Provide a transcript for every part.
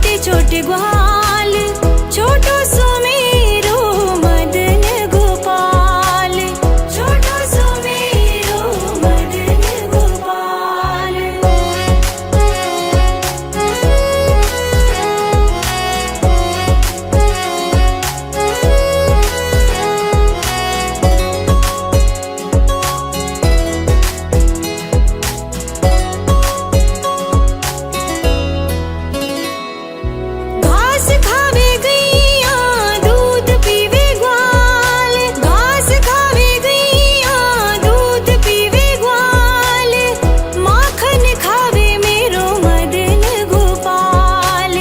छोटे छोटे ग्वाल, छोटो सुमेरो मदन गोपाल, छोटो सुमेरो मदन गोपाल। घास खावे गैया दूध पीवे ग्वाल, घास खावे गैया दूध पीवे ग्वाल, माखन खावे मेरो मदन गोपाल,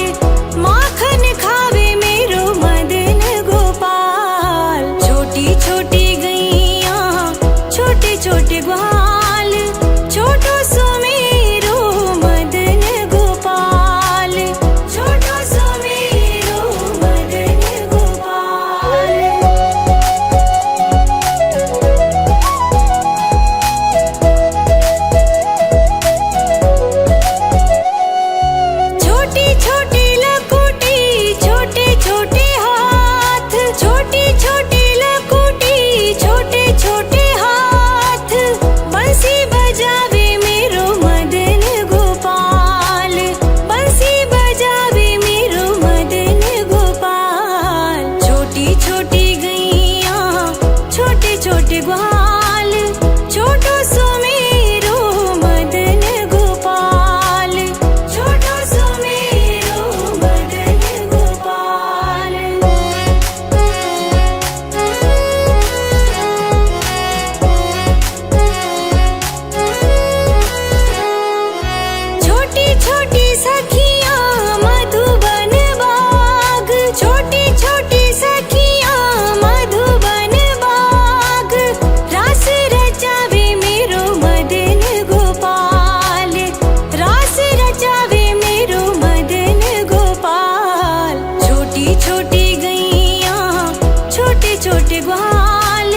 माखन खावे मेरो मदन गोपाल। छोटी छोटी गैया छोटे छोटे ग्वाल, छोटो सुमेरो मदन गोपाल, छोटो सुमेरो मदन गोपाल। छोटी छोटी लकुटी छोटे छोटे हाथ, छोटी छोटी लकुटी छोटे छोटे हाथ, बंसी बजावे मेरो मदन गोपाल, बंसी बजावे मेरो मदन गोपाल। छोटी छोटी गैया छोटे छोटे ग्वाल, छोटो सुमेरो मदन गोपाल, छोटो सुमेरो मदन गोपाल। छोटी छोटी सखियां मधुबन बाग, छोटी छोटी सखियां मधुबन बाग, रास रचावे मेरो मदन गोपाल, रास रचावे मेरो मदन गोपाल। छोटी छोटी गैया छोटे छोटे ग्वाल,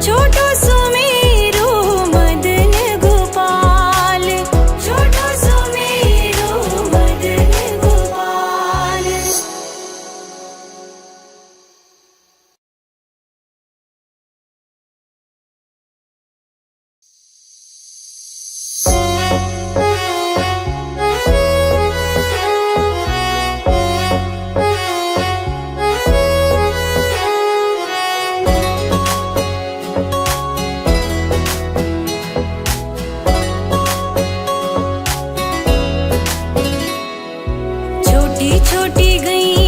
छोटो सुमेरो मदन गोपाल, छोटो सुमेरो मदन गोपाल। छोटी छोटी गई